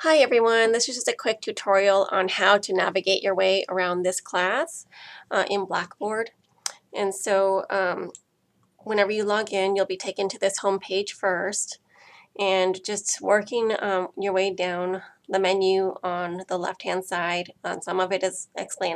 Hi everyone, this is just a quick tutorial on how to navigate your way around this class in Blackboard. And so whenever you log in, you'll be taken to this home page first, and just working your way down the menu on the left-hand side. Some of it is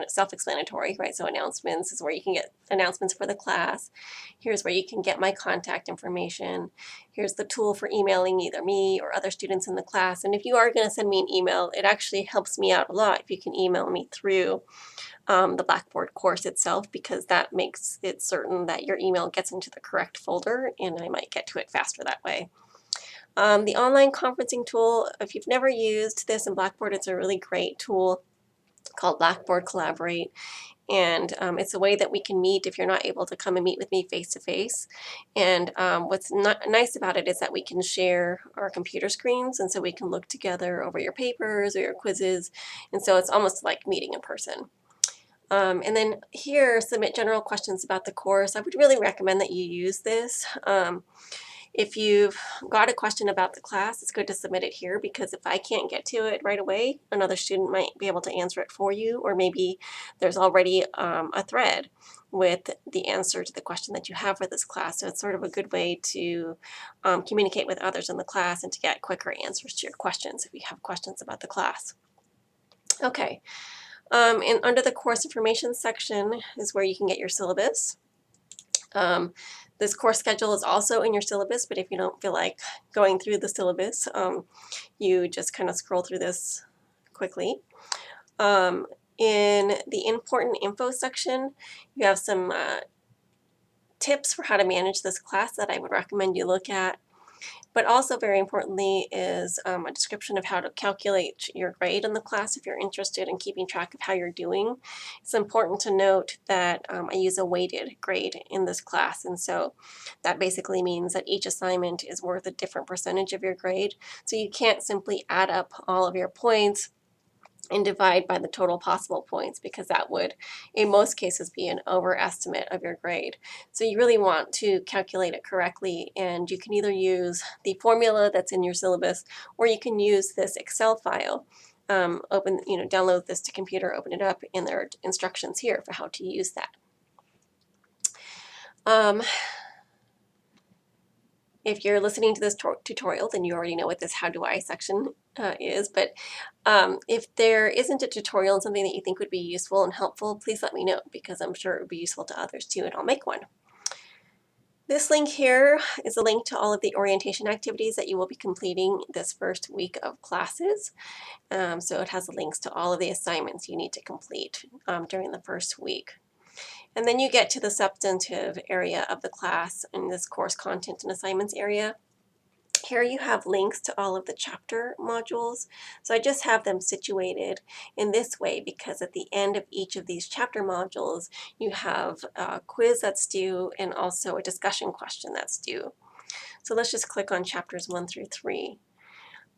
self-explanatory, right? So announcements is where you can get announcements for the class. Here's where you can get my contact information. Here's the tool for emailing either me or other students in the class. And if you are going to send me an email, it actually helps me out a lot if you can email me through the Blackboard course itself, because that makes it certain that your email gets into the correct folder and I might get to it faster that way. The online conferencing tool, if you've never used this in Blackboard, it's a really great tool called Blackboard Collaborate. And it's a way that we can meet if you're not able to come and meet with me face to face. And what's nice about it is that we can share our computer screens, and so we can look together over your papers or your quizzes. And so it's almost like meeting in person. And then here, submit general questions about the course. I would really recommend that you use this. If you've got a question about the class, it's good to submit it here, because if I can't get to it right away, another student might be able to answer it for you, or maybe there's already a thread with the answer to the question that you have for this class. So it's sort of a good way to communicate with others in the class and to get quicker answers to your questions if you have questions about the class. Okay, and under the course information section is where you can get your syllabus. This course schedule is also in your syllabus, but if you don't feel like going through the syllabus, you just kind of scroll through this quickly. In the important info section, you have some tips for how to manage this class that I would recommend you look at. But also very importantly is a description of how to calculate your grade in the class if you're interested in keeping track of how you're doing. It's important to note that I use a weighted grade in this class, and so that basically means that each assignment is worth a different percentage of your grade. So you can't simply add up all of your points and divide by the total possible points, because that would, in most cases, be an overestimate of your grade. So you really want to calculate it correctly, and you can either use the formula that's in your syllabus, or you can use this Excel file. Download this to computer, open it up, and there are instructions here for how to use that. If you're listening to this tutorial, then you already know what this How Do I section is, but if there isn't a tutorial and something that you think would be useful and helpful, please let me know, because I'm sure it would be useful to others too, and I'll make one. This link here is a link to all of the orientation activities that you will be completing this first week of classes. So it has links to all of the assignments you need to complete during the first week. And then you get to the substantive area of the class in this course content and assignments area. Here you have links to all of the chapter modules. So I just have them situated in this way because at the end of each of these chapter modules, you have a quiz that's due and also a discussion question that's due. So let's just click on chapters 1 through 3.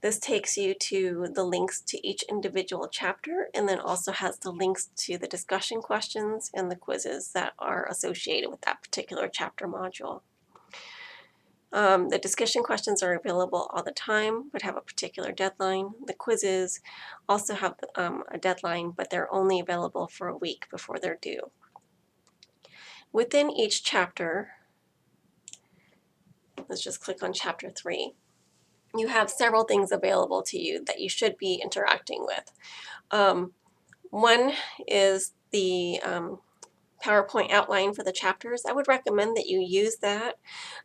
This takes you to the links to each individual chapter, and then also has the links to the discussion questions and the quizzes that are associated with that particular chapter module. The discussion questions are available all the time, but have a particular deadline. The quizzes also have a deadline, but they're only available for a week before they're due. Within each chapter, let's just click on chapter 3. You have several things available to you that you should be interacting with. One is the PowerPoint outline for the chapters. I would recommend that you use that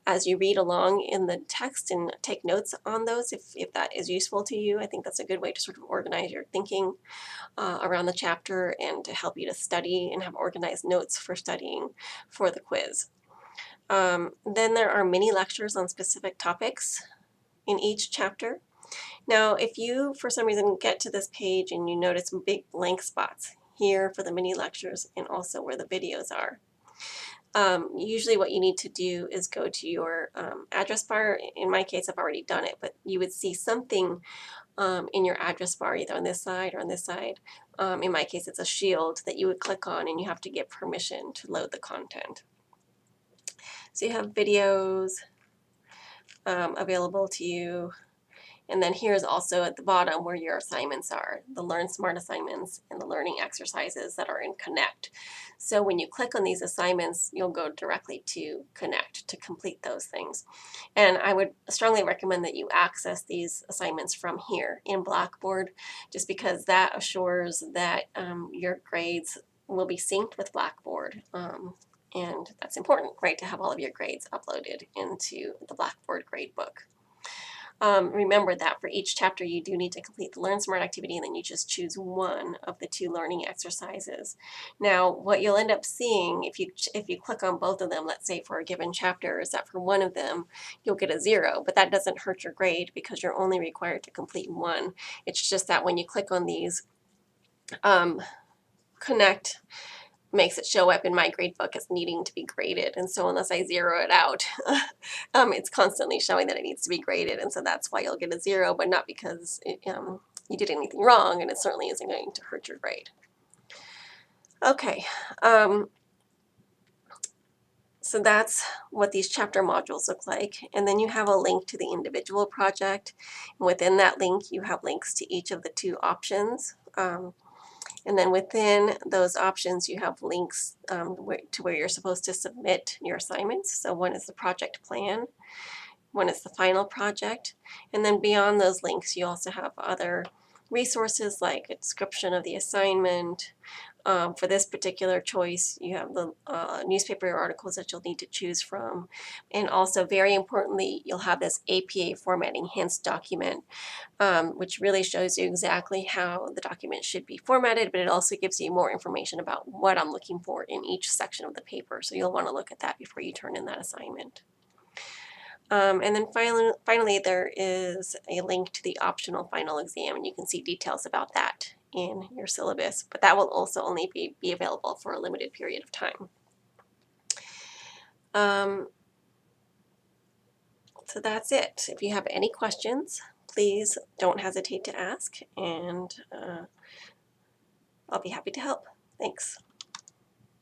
as you read along in the text and take notes on those if that is useful to you. I think that's a good way to sort of organize your thinking around the chapter and to help you to study and have organized notes for studying for the quiz. Then there are mini lectures on specific topics in each chapter. Now, if you, for some reason, get to this page and you notice some big blank spots here for the mini lectures and also where the videos are, usually what you need to do is go to your address bar. In my case, I've already done it, but you would see something in your address bar, either on this side or on this side. In my case, it's a shield that you would click on, and you have to get permission to load the content. So you have videos available to you. And then here's also at the bottom where your assignments are, the Learn Smart assignments and the learning exercises that are in Connect. So when you click on these assignments, you'll go directly to Connect to complete those things. And I would strongly recommend that you access these assignments from here in Blackboard, just because that assures that your grades will be synced with Blackboard. And that's important, right, to have all of your grades uploaded into the Blackboard gradebook. Remember that for each chapter you do need to complete the Learn Smart activity, and then you just choose one of the 2 learning exercises. Now what you'll end up seeing if you click on both of them, let's say for a given chapter, is that for one of them you'll get a 0, but that doesn't hurt your grade because you're only required to complete one. It's just that when you click on these, Connect makes it show up in my gradebook as needing to be graded, and so unless I zero it out, it's constantly showing that it needs to be graded, and so that's why you'll get a 0, but not because you did anything wrong, and it certainly isn't going to hurt your grade. Okay, so that's what these chapter modules look like, and then you have a link to the individual project, and within that link you have links to each of the 2 options. And then within those options, you have links to where you're supposed to submit your assignments. So one is the project plan, one is the final project, and then beyond those links, you also have other resources like a description of the assignment. For this particular choice, you have the newspaper articles that you'll need to choose from. And also, very importantly, you'll have this APA formatting hints document, which really shows you exactly how the document should be formatted, but it also gives you more information about what I'm looking for in each section of the paper. So you'll want to look at that before you turn in that assignment. And then finally, there is a link to the optional final exam, and you can see details about that in your syllabus, but that will also only be available for a limited period of time. So that's it. If you have any questions, please don't hesitate to ask, and I'll be happy to help. Thanks.